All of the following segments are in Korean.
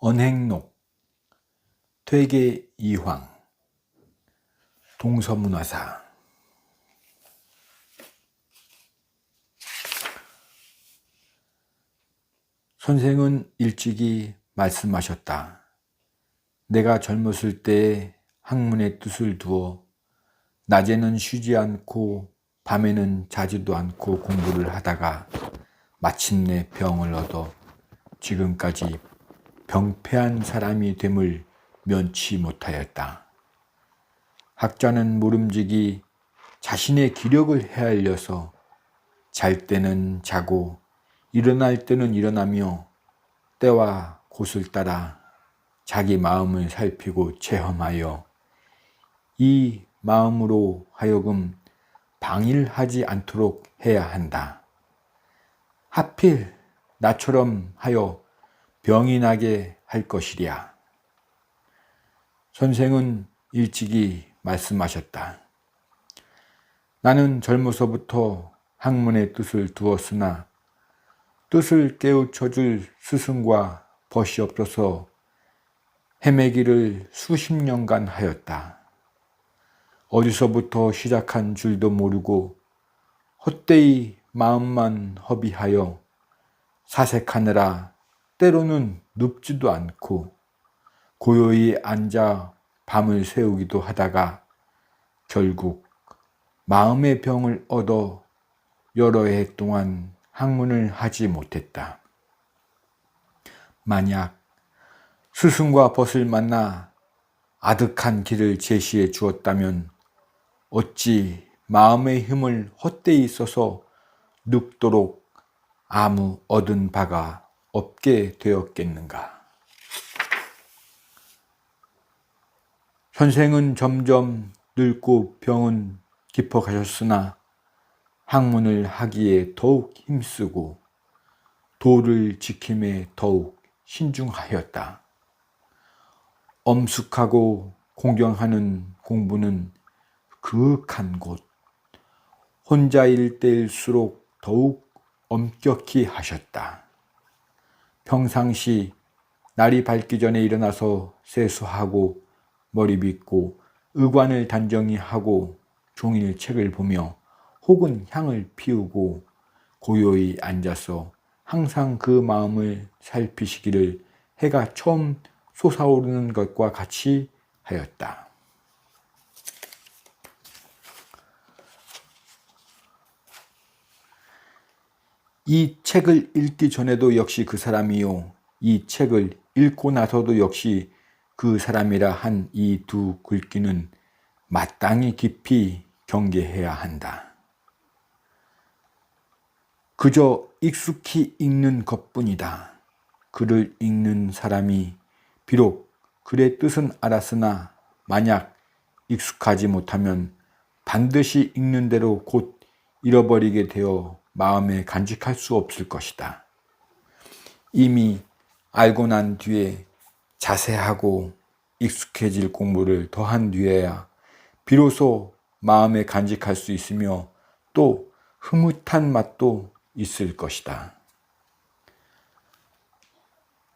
언행록, 퇴계 이황, 동서문화사. 선생은 일찍이 말씀하셨다. 내가 젊었을 때에 학문의 뜻을 두어 낮에는 쉬지 않고 밤에는 자지도 않고 공부를 하다가 마침내 병을 얻어 지금까지 병폐한 사람이 됨을 면치 못하였다. 학자는 모름지기 자신의 기력을 헤아려서 잘 때는 자고 일어날 때는 일어나며 때와 곳을 따라 자기 마음을 살피고 체험하여 이 마음으로 하여금 방일하지 않도록 해야 한다. 하필 나처럼 하여 병이 나게 할 것이랴. 선생은 일찍이 말씀하셨다. 나는 젊어서부터 학문의 뜻을 두었으나 뜻을 깨우쳐줄 스승과 벗이 없어서 헤매기를 수십 년간 하였다. 어디서부터 시작한 줄도 모르고 헛되이 마음만 허비하여 사색하느라 때로는 눕지도 않고 고요히 앉아 밤을 새우기도 하다가 결국 마음의 병을 얻어 여러 해 동안 학문을 하지 못했다. 만약 스승과 벗을 만나 아득한 길을 제시해 주었다면 어찌 마음의 힘을 헛되이 써서 늙도록 아무 얻은 바가 없게 되었겠는가. 선생은 점점 늙고 병은 깊어가셨으나 학문을 하기에 더욱 힘쓰고 도를 지킴에 더욱 신중하였다. 엄숙하고 공경하는 공부는 그윽한 곳, 혼자일 때일수록 더욱 엄격히 하셨다. 평상시 날이 밝기 전에 일어나서 세수하고 머리 빗고 의관을 단정히 하고 종일 책을 보며 혹은 향을 피우고 고요히 앉아서 항상 그 마음을 살피시기를 해가 처음 솟아오르는 것과 같이 하였다. 이 책을 읽기 전에도 역시 그 사람이요, 이 책을 읽고 나서도 역시 그 사람이라 한 이 두 글귀는 마땅히 깊이 경계해야 한다. 그저 익숙히 읽는 것뿐이다. 글을 읽는 사람이 비록 글의 뜻은 알았으나 만약 익숙하지 못하면 반드시 읽는 대로 곧 잃어버리게 되어 마음에 간직할 수 없을 것이다. 이미 알고 난 뒤에 자세하고 익숙해질 공부를 더한 뒤에야 비로소 마음에 간직할 수 있으며 또 흐뭇한 맛도 있을 것이다.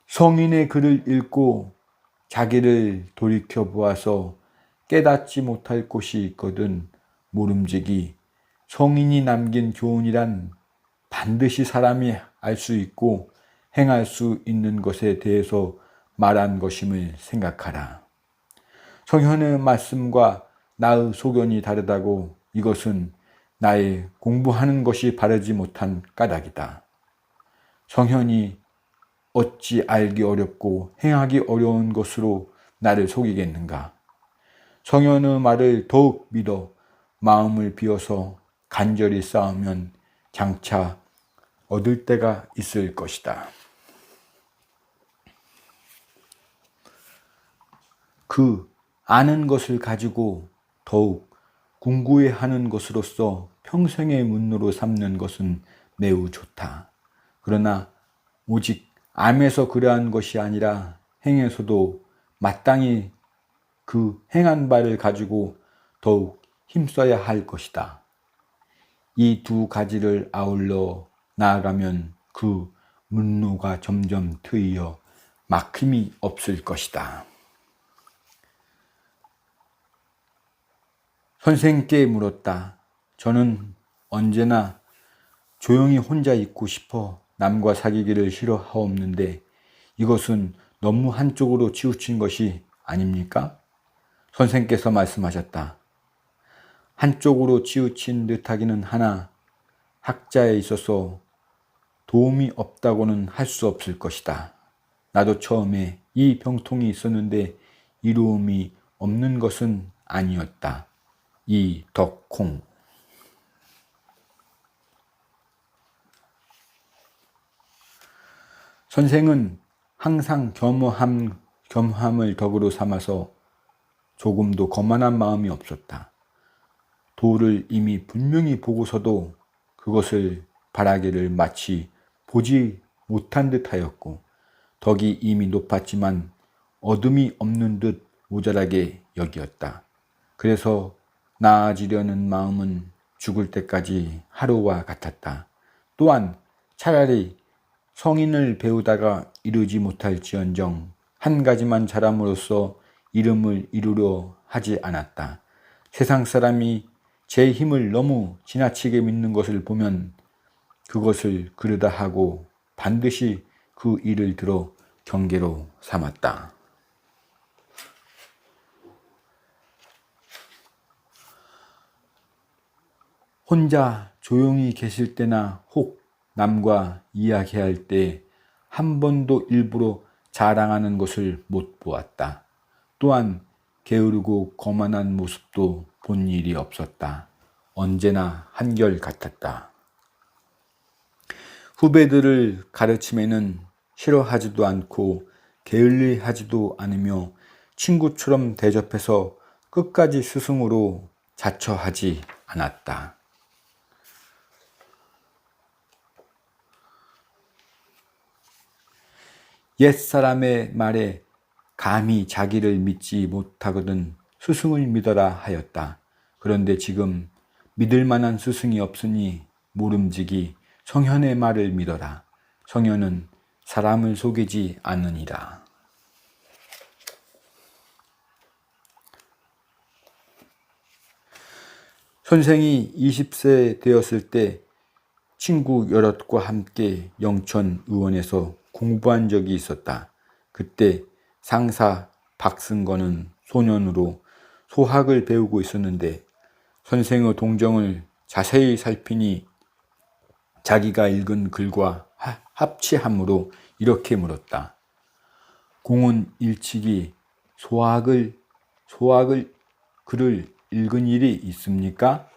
성인의 글을 읽고 자기를 돌이켜 보아서 깨닫지 못할 곳이 있거든 모름지기 성인이 남긴 교훈이란 반드시 사람이 알 수 있고 행할 수 있는 것에 대해서 말한 것임을 생각하라. 성현의 말씀과 나의 소견이 다르다고 이것은 나의 공부하는 것이 바르지 못한 까닭이다. 성현이 어찌 알기 어렵고 행하기 어려운 것으로 나를 속이겠는가. 성현의 말을 더욱 믿어 마음을 비워서 간절히 싸우면 장차 얻을 때가 있을 것이다. 그 아는 것을 가지고 더욱 궁구해하는 것으로서 평생의 문로로 삼는 것은 매우 좋다. 그러나 오직 암에서 그러한 것이 아니라 행에서도 마땅히 그 행한 바를 가지고 더욱 힘써야 할 것이다. 이 두 가지를 아울러 나아가면 그 문로가 점점 트이어 막힘이 없을 것이다. 선생께 물었다. 저는 언제나 조용히 혼자 있고 싶어 남과 사귀기를 싫어하옵는데 이것은 너무 한쪽으로 치우친 것이 아닙니까? 선생께서 말씀하셨다. 한쪽으로 치우친 듯하기는 하나 학자에 있어서 도움이 없다고는 할 수 없을 것이다. 나도 처음에 이 병통이 있었는데 이로움이 없는 것은 아니었다. 이덕콩. 선생은 항상 겸함을 덕으로 삼아서 조금도 거만한 마음이 없었다. 도를 이미 분명히 보고서도 그것을 바라기를 마치 보지 못한 듯 하였고 덕이 이미 높았지만 어둠이 없는 듯 모자라게 여기었다. 그래서 나아지려는 마음은 죽을 때까지 하루와 같았다. 또한 차라리 성인을 배우다가 이루지 못할지언정 한 가지만 잘함으로써 이름을 이루려 하지 않았다. 세상 사람이 제 힘을 너무 지나치게 믿는 것을 보면 그것을 그르다 하고 반드시 그 일을 들어 경계로 삼았다. 혼자 조용히 계실 때나 혹 남과 이야기할 때 한 번도 일부러 자랑하는 것을 못 보았다. 또한 게으르고 거만한 모습도 본 일이 없었다. 언제나 한결같았다. 후배들을 가르침에는 싫어하지도 않고 게을리하지도 않으며 친구처럼 대접해서 끝까지 스승으로 자처하지 않았다. 옛사람의 말에 감히 자기를 믿지 못하거든 스승을 믿어라 하였다. 그런데 지금 믿을 만한 스승이 없으니 모름지기 성현의 말을 믿어라. 성현은 사람을 속이지 않으니라. 선생이 20세 되었을 때 친구 여럿과 함께 영천 의원에서 공부한 적이 있었다. 그때 상사 박승건은 소년으로 소학을 배우고 있었는데 선생의 동정을 자세히 살피니 자기가 읽은 글과 합치함으로 이렇게 물었다. 공은 일찍이 소학을 글을 읽은 일이 있습니까?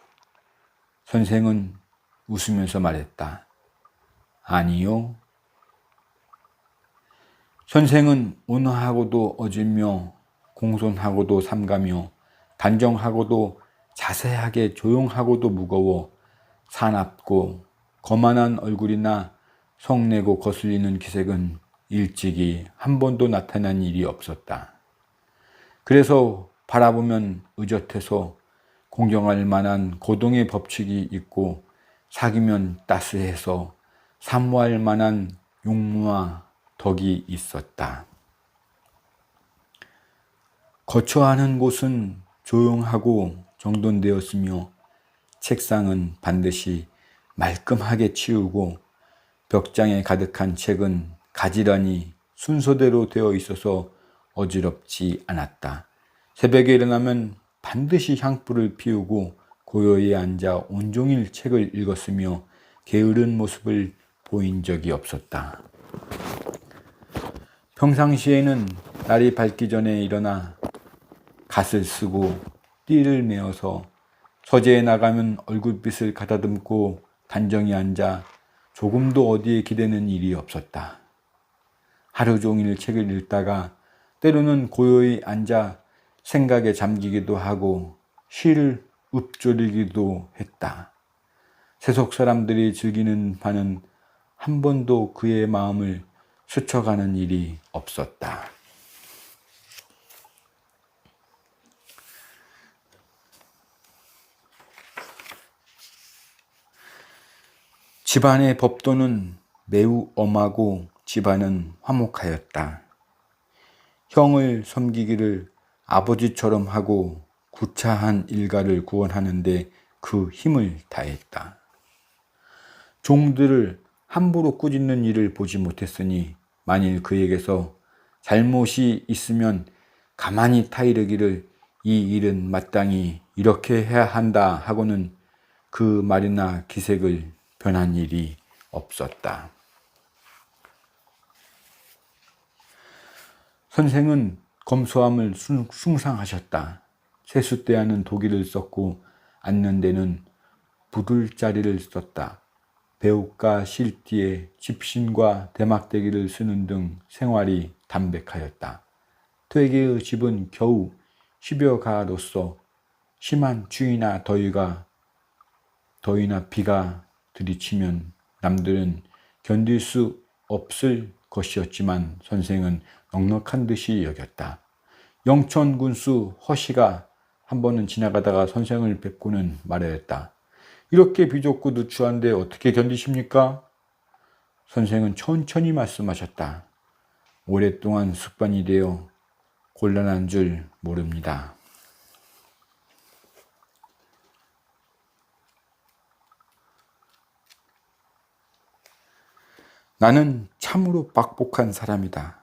선생은 웃으면서 말했다. 아니요. 선생은 온화하고도 어질며 공손하고도 삼가며 단정하고도 자세하게 조용하고도 무거워 사납고 거만한 얼굴이나 성내고 거슬리는 기색은 일찍이 한 번도 나타난 일이 없었다. 그래서 바라보면 의젓해서 공경할 만한 고동의 법칙이 있고 사귀면 따스해서 사모할 만한 용무와 덕이 있었다. 거처하는 곳은 조용하고 정돈되었으며 책상은 반드시 말끔하게 치우고 벽장에 가득한 책은 가지런히 순서대로 되어 있어서 어지럽지 않았다. 새벽에 일어나면 반드시 향불을 피우고 고요히 앉아 온종일 책을 읽었으며 게으른 모습을 보인 적이 없었다. 평상시에는 날이 밝기 전에 일어나 갓을 쓰고 띠를 메어서 서재에 나가면 얼굴빛을 가다듬고 단정히 앉아 조금도 어디에 기대는 일이 없었다. 하루 종일 책을 읽다가 때로는 고요히 앉아 생각에 잠기기도 하고 시를 읊조리기도 했다. 세속 사람들이 즐기는 바는 한 번도 그의 마음을 스쳐가는 일이 없었다. 집안의 법도는 매우 엄하고 집안은 화목하였다. 형을 섬기기를 아버지처럼 하고 구차한 일가를 구원하는데 그 힘을 다했다. 종들을 함부로 꾸짖는 일을 보지 못했으니 만일 그에게서 잘못이 있으면 가만히 타이르기를 이 일은 마땅히 이렇게 해야 한다 하고는 그 말이나 기색을 변한 일이 없었다. 선생은 검소함을 숭상하셨다. 세숫대야는 독일을 썼고 앉는 데는 부들자리를 썼다. 배옷과 실띠에 집신과 대막대기를 쓰는 등 생활이 담백하였다. 퇴계의 집은 겨우 10여 가로서 심한 추위나 더위나 비가 들이치면 남들은 견딜 수 없을 것이었지만 선생은 넉넉한 듯이 여겼다. 영천 군수 허씨가 한 번은 지나가다가 선생을 뵙고는 말하였다. 이렇게 비좁고 누추한데 어떻게 견디십니까? 선생은 천천히 말씀하셨다. 오랫동안 습관이 되어 곤란한 줄 모릅니다. 나는 참으로 빡복한 사람이다.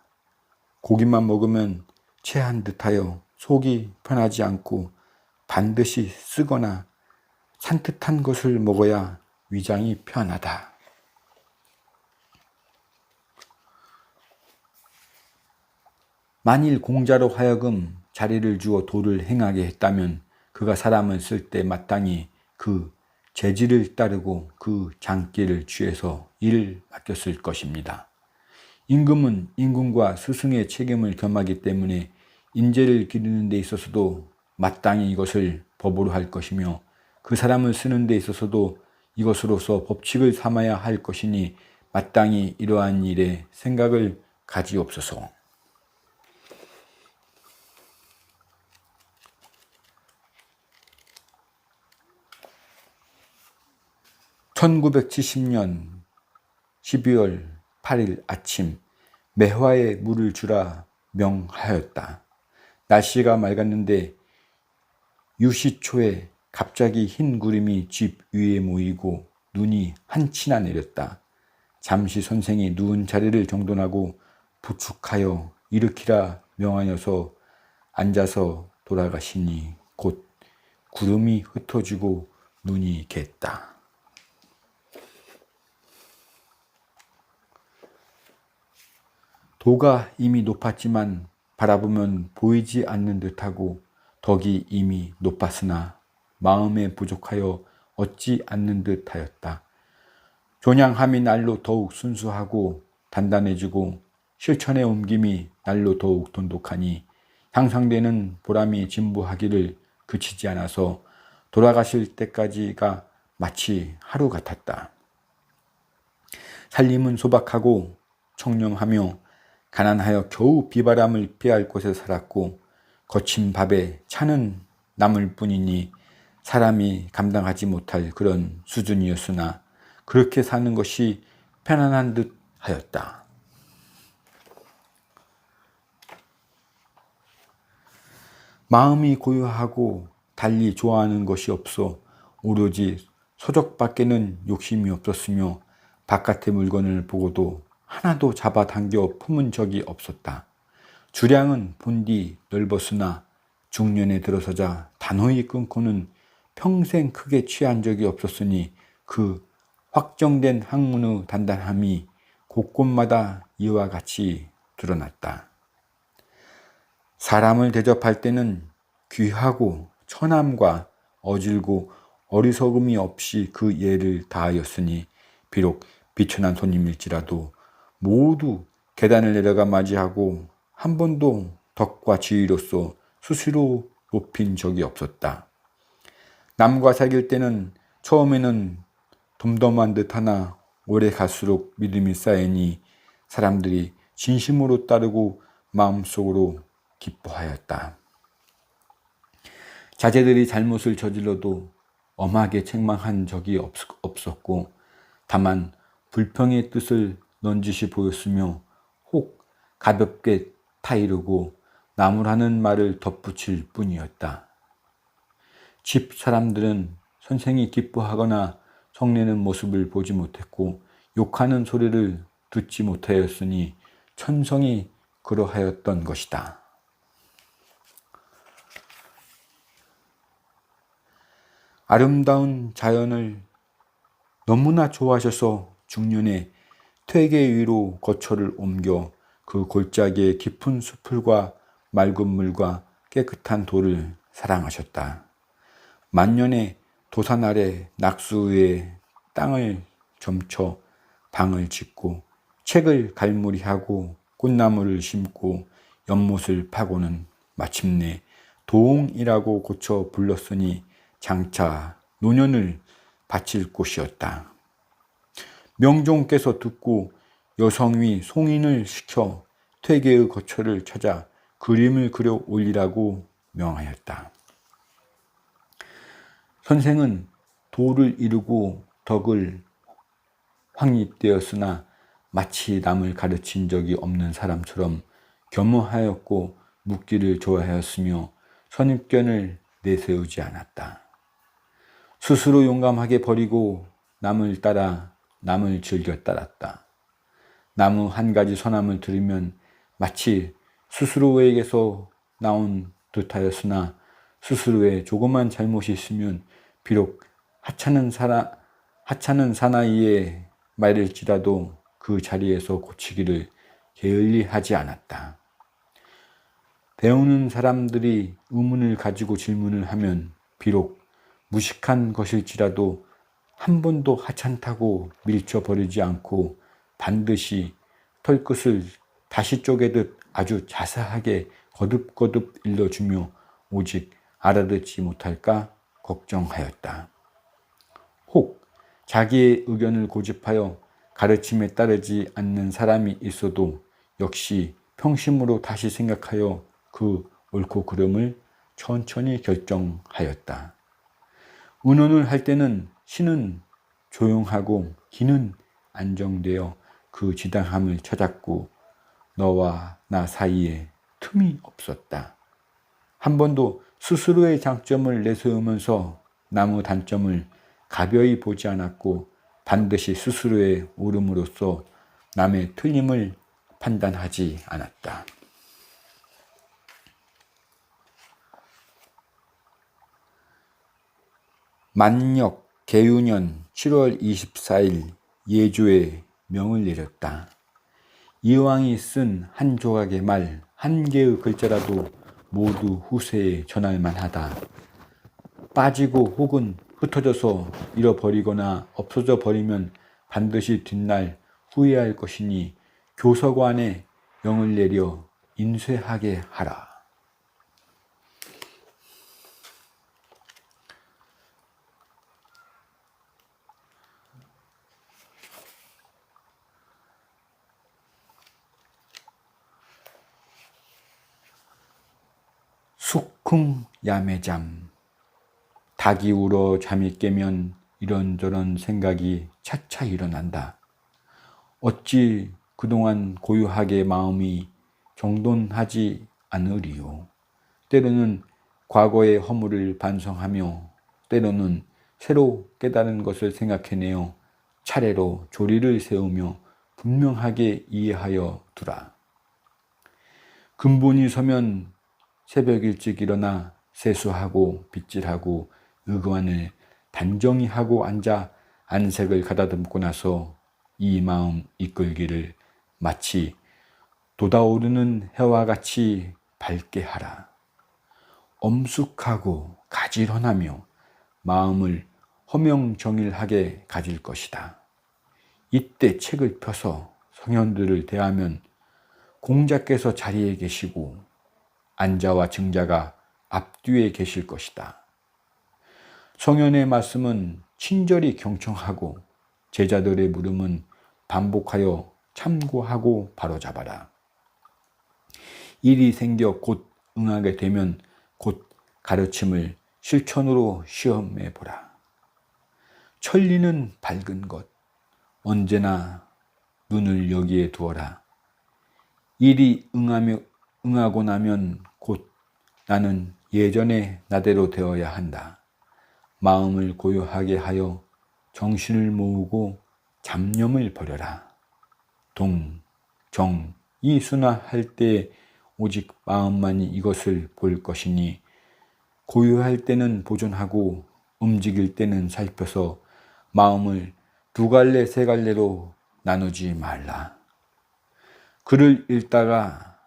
고기만 먹으면 체한 듯하여 속이 편하지 않고 반드시 쓰거나 산뜻한 것을 먹어야 위장이 편하다. 만일 공자로 하여금 자리를 주어 도를 행하게 했다면 그가 사람을 쓸 때 마땅히 그 재질을 따르고 그 장기를 취해서 일을 맡겼을 것입니다. 임금은 임금과 스승의 책임을 겸하기 때문에 인재를 기르는 데 있어서도 마땅히 이것을 법으로 할 것이며 그 사람을 쓰는 데 있어서도 이것으로서 법칙을 삼아야 할 것이니 마땅히 이러한 일에 생각을 가지옵소서. 1970년 12월 8일 아침 매화에 물을 주라 명하였다. 날씨가 맑았는데 유시초에 갑자기 흰 구름이 집 위에 모이고 눈이 한치나 내렸다. 잠시 선생이 누운 자리를 정돈하고 부축하여 일으키라 명하여서 앉아서 돌아가시니 곧 구름이 흩어지고 눈이 갰다. 도가 이미 높았지만 바라보면 보이지 않는 듯하고 덕이 이미 높았으나 마음에 부족하여 얻지 않는 듯하였다. 존양함이 날로 더욱 순수하고 단단해지고 실천의 옮김이 날로 더욱 돈독하니 향상되는 보람이 진부하기를 그치지 않아서 돌아가실 때까지가 마치 하루 같았다. 살림은 소박하고 청렴하며 가난하여 겨우 비바람을 피할 곳에 살았고 거친 밥에 차는 나물 뿐이니 사람이 감당하지 못할 그런 수준이었으나 그렇게 사는 것이 편안한 듯 하였다. 마음이 고요하고 달리 좋아하는 것이 없어 오로지 소적밖에는 욕심이 없었으며 바깥의 물건을 보고도 하나도 잡아당겨 품은 적이 없었다. 주량은 본디 넓었으나 중년에 들어서자 단호히 끊고는 평생 크게 취한 적이 없었으니 그 확정된 학문의 단단함이 곳곳마다 이와 같이 드러났다. 사람을 대접할 때는 귀하고 천함과 어질고 어리석음이 없이 그 예를 다하였으니 비록 비천한 손님일지라도 모두 계단을 내려가 맞이하고 한 번도 덕과 지위로서 수시로 높인 적이 없었다. 남과 사귈 때는 처음에는 덤덤한 듯하나 오래 갈수록 믿음이 쌓이니 사람들이 진심으로 따르고 마음속으로 기뻐하였다. 자제들이 잘못을 저질러도 엄하게 책망한 적이 없었고 다만 불평의 뜻을 넌지시 보였으며 혹 가볍게 타이르고 나무라는 말을 덧붙일 뿐이었다. 집 사람들은 선생이 기뻐하거나 성내는 모습을 보지 못했고 욕하는 소리를 듣지 못하였으니 천성이 그러하였던 것이다. 아름다운 자연을 너무나 좋아하셔서 중년에 퇴계 위로 거처를 옮겨 그 골짜기의 깊은 수풀과 맑은 물과 깨끗한 돌을 사랑하셨다. 만년에 도산 아래 낙수 위에 땅을 점쳐 방을 짓고 책을 갈무리하고 꽃나무를 심고 연못을 파고는 마침내 도옹이라고 고쳐 불렀으니 장차 노년을 바칠 곳이었다. 명종께서 듣고 여성위 송인을 시켜 퇴계의 거처를 찾아 그림을 그려 올리라고 명하였다. 선생은 도를 이루고 덕을 확립되었으나 마치 남을 가르친 적이 없는 사람처럼 겸허하였고 묻기를 좋아하였으며 선입견을 내세우지 않았다. 스스로 용감하게 버리고 남을 따라 남을 즐겨 따랐다. 나무 한 가지 선함을 들으면 마치 스스로에게서 나온 듯하였으나 스스로의 조그만 잘못이 있으면 비록 하찮은 사나이의 말일지라도 그 자리에서 고치기를 게을리하지 않았다. 배우는 사람들이 의문을 가지고 질문을 하면 비록 무식한 것일지라도 한 번도 하찮다고 밀쳐버리지 않고 반드시 털끝을 다시 쪼개듯 아주 자세하게 거듭거듭 일러주며 오직 알아듣지 못할까 걱정하였다. 혹 자기의 의견을 고집하여 가르침에 따르지 않는 사람이 있어도 역시 평심으로 다시 생각하여 그 옳고 그름을 천천히 결정하였다. 의논을 할 때는 신은 조용하고 기는 안정되어 그 지당함을 찾았고 너와 나 사이에 틈이 없었다. 한 번도 스스로의 장점을 내세우면서 남의 단점을 가벼이 보지 않았고 반드시 스스로의 옳음으로써 남의 틀림을 판단하지 않았다. 만역 개유년 7월 24일 예조에 명을 내렸다. 이왕이 쓴 한 조각의 말 한 개의 글자라도 모두 후세에 전할 만하다. 빠지고 혹은 흩어져서 잃어버리거나 없어져 버리면 반드시 뒷날 후회할 것이니 교서관에 명을 내려 인쇄하게 하라. 숙흥 야매잠. 닭이 울어 잠이 깨면 이런저런 생각이 차차 일어난다. 어찌 그동안 고요하게 마음이 정돈하지 않으리요. 때로는 과거의 허물을 반성하며 때로는 새로 깨달은 것을 생각해내어 차례로 조리를 세우며 분명하게 이해하여 두라. 근본이 서면 새벽 일찍 일어나 세수하고 빗질하고 의관을 단정히 하고 앉아 안색을 가다듬고 나서 이 마음 이끌기를 마치 돋아오르는 해와 같이 밝게 하라. 엄숙하고 가지런하며 마음을 허명정일하게 가질 것이다. 이때 책을 펴서 성현들을 대하면 공자께서 자리에 계시고 안자와 증자가 앞뒤에 계실 것이다. 성현의 말씀은 친절히 경청하고 제자들의 물음은 반복하여 참고하고 바로잡아라. 일이 생겨 곧 응하게 되면 곧 가르침을 실천으로 시험해 보라. 천리는 밝은 것, 언제나 눈을 여기에 두어라. 일이 응하며 응하고 나면 곧 나는 예전의 나대로 되어야 한다. 마음을 고요하게 하여 정신을 모으고 잡념을 버려라. 동, 정, 이 순화할 때 오직 마음만이 이것을 볼 것이니 고요할 때는 보존하고 움직일 때는 살펴서 마음을 두 갈래 세 갈래로 나누지 말라. 글을 읽다가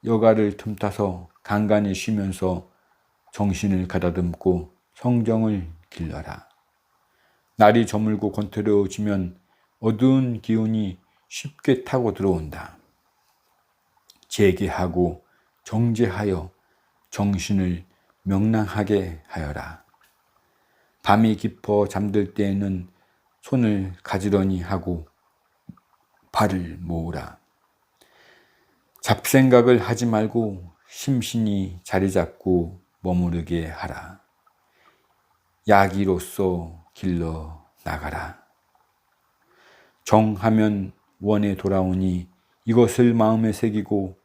여가를 틈타서 간간히 쉬면서 정신을 가다듬고 성정을 길러라. 날이 저물고 권태로워지면 어두운 기운이 쉽게 타고 들어온다. 재개하고 정제하여 정신을 명랑하게 하여라. 밤이 깊어 잠들 때에는 손을 가지런히 하고 발을 모으라. 잡생각을 하지 말고 심신이 자리 잡고 머무르게 하라. 야기로서 길러 나가라. 정하면 원에 돌아오니 이것을 마음에 새기고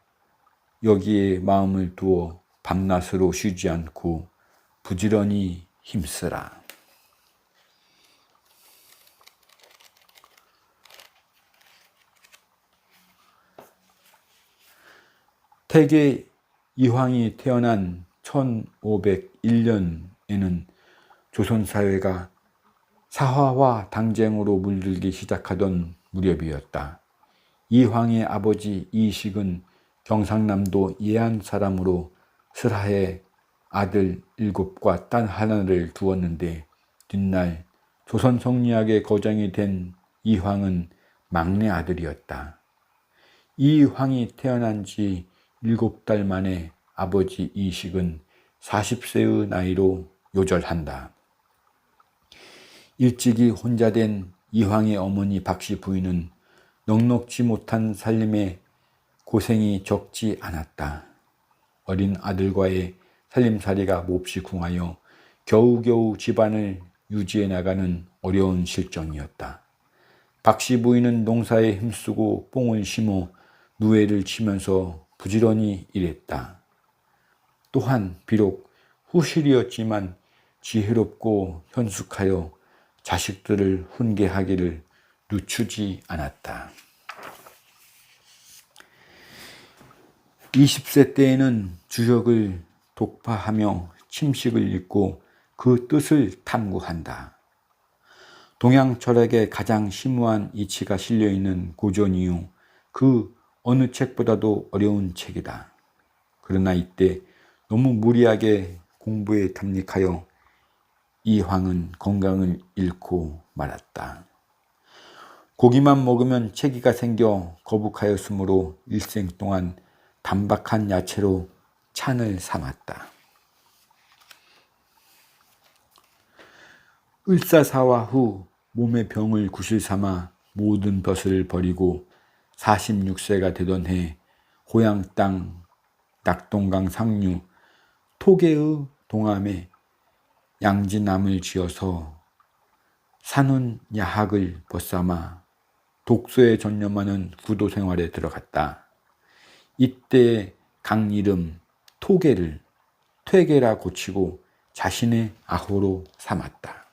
여기에 마음을 두어 밤낮으로 쉬지 않고 부지런히 힘쓰라. 태계 이황이 태어난 1501년에는 조선사회가 사화와 당쟁으로 물들기 시작하던 무렵이었다. 이황의 아버지 이식은 경상남도 예안 사람으로 슬하에 아들 7과 딸 하나를 두었는데 뒷날 조선 성리학의 거장이 된 이황은 막내 아들이었다. 이황이 태어난 지 7달 만에 아버지 이식은 40세의 나이로 요절한다. 일찍이 혼자 된 이황의 어머니 박씨 부인은 넉넉지 못한 살림에 고생이 적지 않았다. 어린 아들과의 살림살이가 몹시 궁하여 겨우겨우 집안을 유지해 나가는 어려운 실정이었다. 박씨 부인은 농사에 힘쓰고 뽕을 심어 누에를 치면서 부지런히 일했다. 또한 비록 후실이었지만 지혜롭고 현숙하여 자식들을 훈계하기를 늦추지 않았다. 20세 때에는 주역을 독파하며 침식을 읽고 그 뜻을 탐구한다. 동양 철학의 가장 심오한 이치가 실려있는 고전이요 그 어느 책보다도 어려운 책이다. 그러나 이때 너무 무리하게 공부에 탐닉하여 이황은 건강을 잃고 말았다. 고기만 먹으면 체기가 생겨 거북하였으므로 일생 동안 단박한 야채로 찬을 삼았다. 을사사화 후 몸의 병을 구실 삼아 모든 벼슬을 버리고 46세가 되던 해 고향 땅 낙동강 상류 토계의 동암에 양지남을 지어서 산운 야학을 벗삼아 독서에 전념하는 구도 생활에 들어갔다. 이때 강 이름 토계를 퇴계라 고치고 자신의 아호로 삼았다.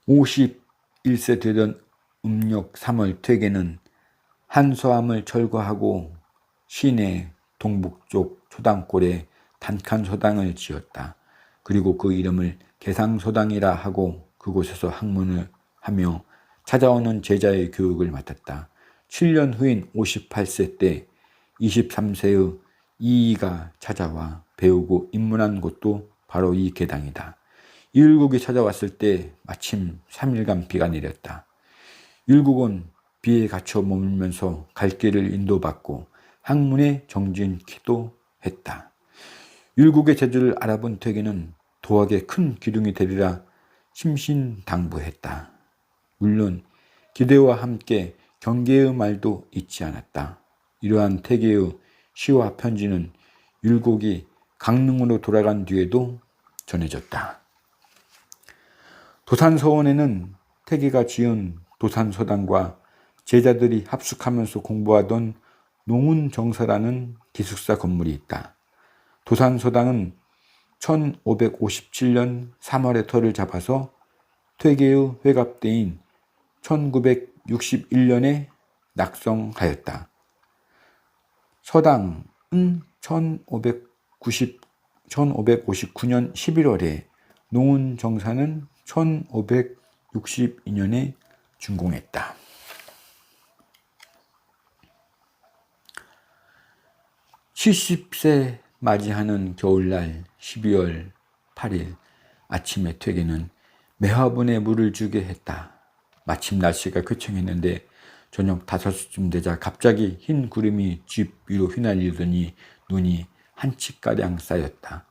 51세 되던 음력 3월 퇴계는 한서암을 철거하고 시내 동북쪽 초당골에 단칸소당을 지었다. 그리고 그 이름을 개상소당이라 하고 그곳에서 학문을 하며 찾아오는 제자의 교육을 맡았다. 7년 후인 58세 때 23세의 이이가 찾아와 배우고 입문한 곳도 바로 이 계당이다. 율곡이 찾아왔을 때 마침 3일간 비가 내렸다. 율곡은 비에 갇혀 머물면서 갈 길을 인도받고 학문에 정진키도 했다. 율곡의 재주를 알아본 퇴계는 도학에 큰 기둥이 되리라 심신당부했다. 물론 기대와 함께 경계의 말도 잊지 않았다. 이러한 퇴계의 시와 편지는 율곡이 강릉으로 돌아간 뒤에도 전해졌다. 도산서원에는 퇴계가 지은 도산서당과 제자들이 합숙하면서 공부하던 농운정서라는 기숙사 건물이 있다. 도산서당은 1557년 3월에 터를 잡아서 퇴계의 회갑대인 1961년에 낙성하였다. 서당은 1559년 11월에, 농운정사는 1562년에 준공했다. (70세) 맞이하는 겨울날 12월 8일 아침에 퇴계는 매화분에 물을 주게 했다. 마침 날씨가 쾌청했는데 저녁 5시쯤 되자 갑자기 흰 구름이 집 위로 휘날리더니 눈이 한 치가량 쌓였다.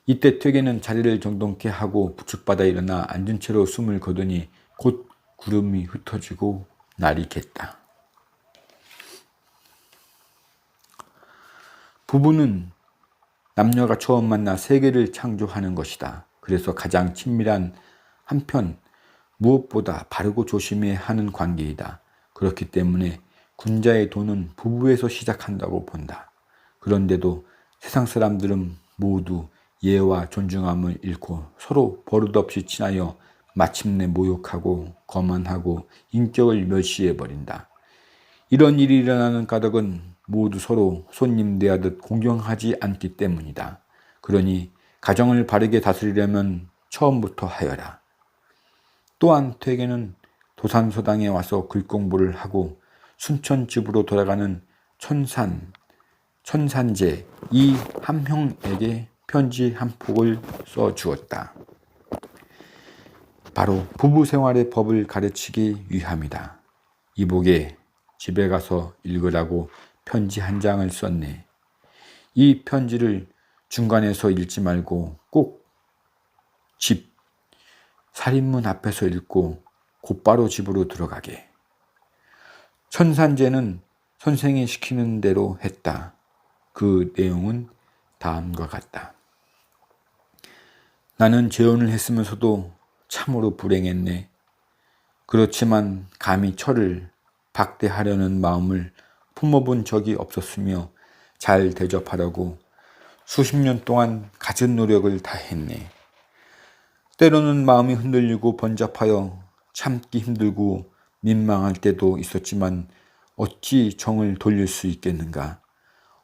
이때 퇴계는 자리를 정돈케 하고 부축받아 일어나 앉은 채로 숨을 거두니 곧 구름이 흩어지고 날이 갰다. 부부는 남녀가 처음 만나 세계를 창조하는 것이다. 그래서 가장 친밀한 한편 무엇보다 바르고 조심해야 하는 관계이다. 그렇기 때문에 군자의 도는 부부에서 시작한다고 본다. 그런데도 세상 사람들은 모두 예와 존중함을 잃고 서로 버릇없이 친하여 마침내 모욕하고 거만하고 인격을 멸시해버린다. 이런 일이 일어나는 까닭은 모두 서로 손님 대하듯 공경하지 않기 때문이다. 그러니 가정을 바르게 다스리려면 처음부터 하여라. 또한 퇴계는 도산서당에 와서 글공부를 하고 순천집으로 돌아가는 천산제 이함형에게 편지 한 폭을 써 주었다. 바로 부부 생활의 법을 가르치기 위함이다. 이보게 집에 가서 읽으라고 편지 한 장을 썼네. 이 편지를 중간에서 읽지 말고 꼭 집 살인문 앞에서 읽고 곧바로 집으로 들어가게. 천산제는 선생이 시키는 대로 했다. 그 내용은 다음과 같다. 나는 재혼을 했으면서도 참으로 불행했네. 그렇지만 감히 철을 박대하려는 마음을 품어본 적이 없었으며 잘 대접하려고 수십 년 동안 갖은 노력을 다했네. 때로는 마음이 흔들리고 번잡하여 참기 힘들고 민망할 때도 있었지만 어찌 정을 돌릴 수 있겠는가?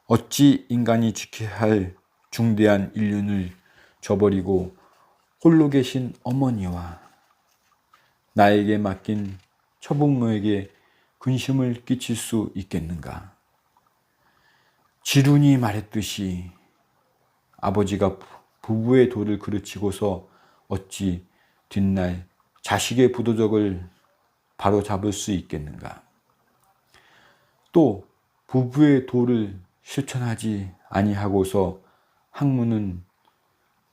어찌 인간이 지켜야 할 중대한 인륜을 저버리고 홀로 계신 어머니와 나에게 맡긴 처부모에게 근심을 끼칠 수 있겠는가? 지룬이 말했듯이 아버지가 부부의 도를 그르치고서 어찌 뒷날 자식의 부도덕을 바로잡을 수 있겠는가? 또 부부의 도를 실천하지 아니하고서 학문은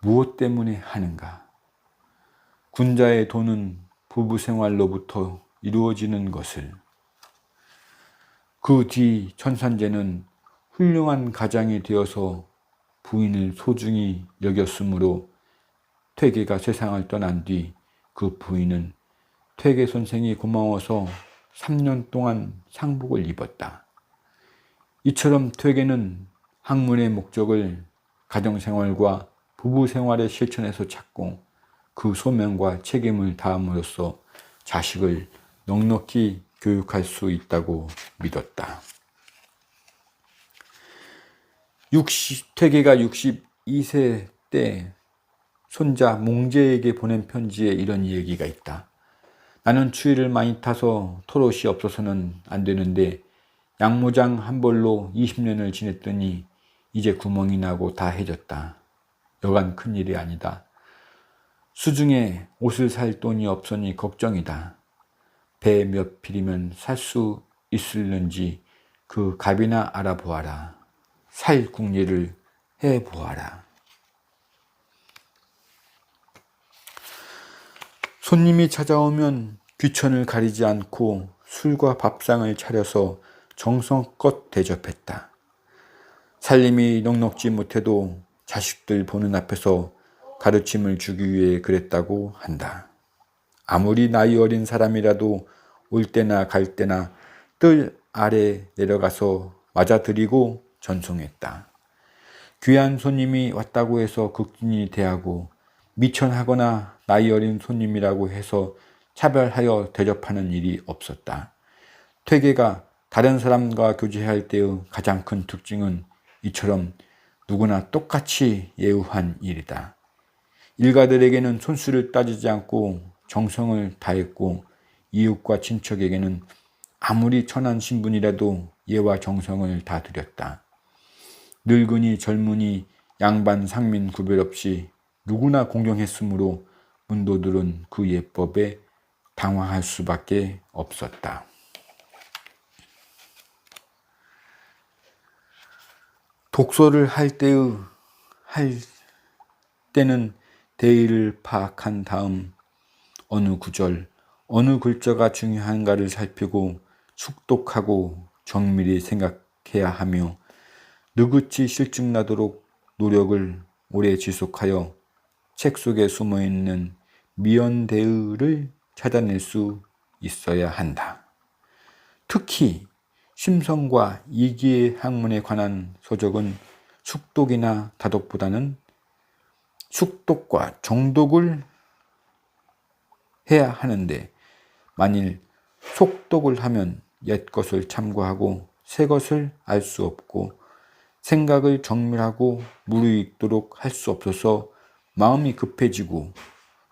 무엇 때문에 하는가? 군자의 도는 부부 생활로부터 이루어지는 것을. 그 뒤 천산제는 훌륭한 가장이 되어서 부인을 소중히 여겼으므로 퇴계가 세상을 떠난 뒤 그 부인은 퇴계 선생이 고마워서 3년 동안 상복을 입었다. 이처럼 퇴계는 학문의 목적을 가정생활과 부부생활의 실천에서 찾고 그 소명과 책임을 다함으로써 자식을 넉넉히 교육할 수 있다고 믿었다. 퇴계가 62세 때 손자 몽제에게 보낸 편지에 이런 얘기가 있다. 나는 추위를 많이 타서 털옷이 없어서는 안 되는데 양모장 한 벌로 20년을 지냈더니 이제 구멍이 나고 다 해졌다. 여간 큰일이 아니다. 수중에 옷을 살 돈이 없으니 걱정이다. 배 몇 필이면 살 수 있을는지 그 값이나 알아보아라. 살 궁리를 해보아라. 손님이 찾아오면 귀천을 가리지 않고 술과 밥상을 차려서 정성껏 대접했다. 살림이 넉넉지 못해도 자식들 보는 앞에서 가르침을 주기 위해 그랬다고 한다. 아무리 나이 어린 사람이라도 올 때나 갈 때나 뜰 아래 내려가서 맞아들이고 전송했다. 귀한 손님이 왔다고 해서 극진히 대하고 미천하거나 나이 어린 손님이라고 해서 차별하여 대접하는 일이 없었다. 퇴계가 다른 사람과 교제할 때의 가장 큰 특징은 이처럼 누구나 똑같이 예우한 일이다. 일가들에게는 손수를 따지지 않고 정성을 다했고 이웃과 친척에게는 아무리 천한 신분이라도 예와 정성을 다 드렸다. 늙은이 젊은이 양반 상민 구별 없이 누구나 공경했으므로 문도들은 그 예법에 당황할 수밖에 없었다. 독서를 할 때는 대의를 파악한 다음 어느 구절, 어느 글자가 중요한가를 살피고 숙독하고 정밀히 생각해야 하며 느긋이 실증나도록 노력을 오래 지속하여 책 속에 숨어있는 미연대의를 찾아낼 수 있어야 한다. 특히 심성과 이기의 학문에 관한 서적은 숙독이나 다독보다는 숙독과 정독을 해야 하는데 만일 속독을 하면 옛 것을 참고하고 새 것을 알 수 없고 생각을 정밀하고 무르익도록 할 수 없어서 마음이 급해지고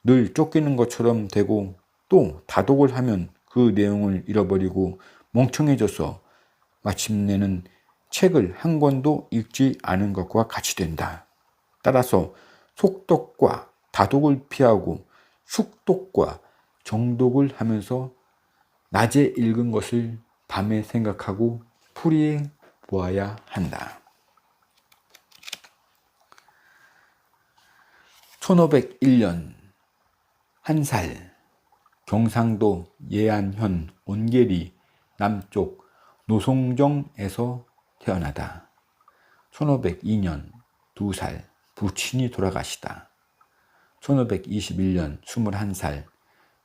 늘 쫓기는 것처럼 되고 또 다독을 하면 그 내용을 잃어버리고 멍청해져서 마침내는 책을 한 권도 읽지 않은 것과 같이 된다. 따라서 속독과 다독을 피하고 숙독과 정독을 하면서 낮에 읽은 것을 밤에 생각하고 풀이해 보아야 한다. 1501년 한살 경상도 예안현 온계리 남쪽 노송정에서 태어나다. 1502년 2살 부친이 돌아가시다. 1521년 21살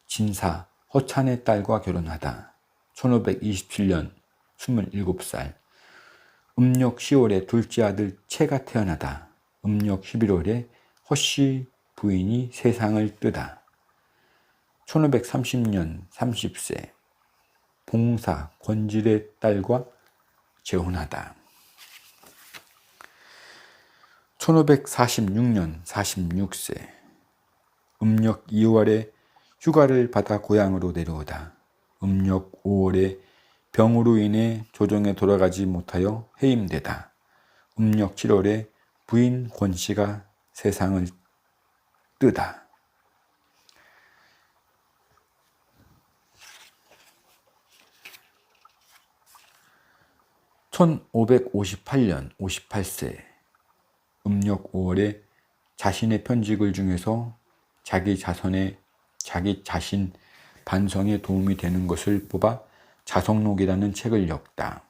진사 허찬의 딸과 결혼하다. 1527년 27살 음력 10월에 둘째 아들 채가 태어나다. 음력 11월에 허씨 부인이 세상을 뜨다. 1530년 30세 봉사 권질의 딸과 재혼하다. 1546년 46세 음력 2월에 휴가를 받아 고향으로 내려오다. 음력 5월에 병으로 인해 조정에 돌아가지 못하여 해임되다. 음력 7월에 부인 권씨가 세상을 뜨다. 1558년 58세 음력 5월에 자신의 편직을 중에서 자기 자신 반성에 도움이 되는 것을 뽑아 자성록이라는 책을 엮다.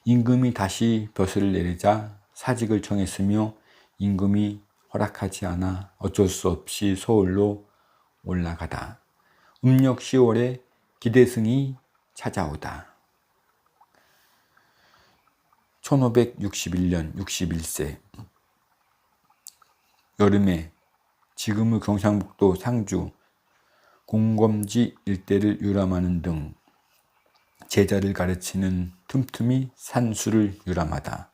임금이 다시 벼슬을 내리자 사직을 청했으며 임금이 허락하지 않아 어쩔 수 없이 서울로 올라가다. 음력 10월에 기대승이 찾아오다. 1561년 61세 여름에 지금의 경상북도 상주 공검지 일대를 유람하는 등 제자를 가르치는 틈틈이 산수를 유람하다.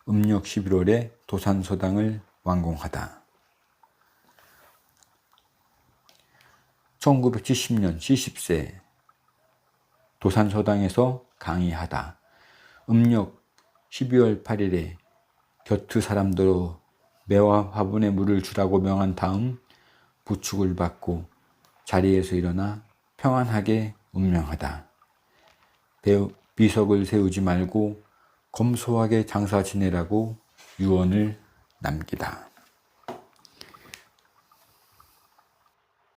음력 11월에 도산서당을 완공하다. 1970년 70세 도산서당에서 강의하다. 음력 12월 8일에 곁의 사람들로 매와 화분에 물을 주라고 명한 다음 부축을 받고 자리에서 일어나 평안하게 운명하다. 비석을 세우지 말고 검소하게 장사 지내라고 유언을 남기다.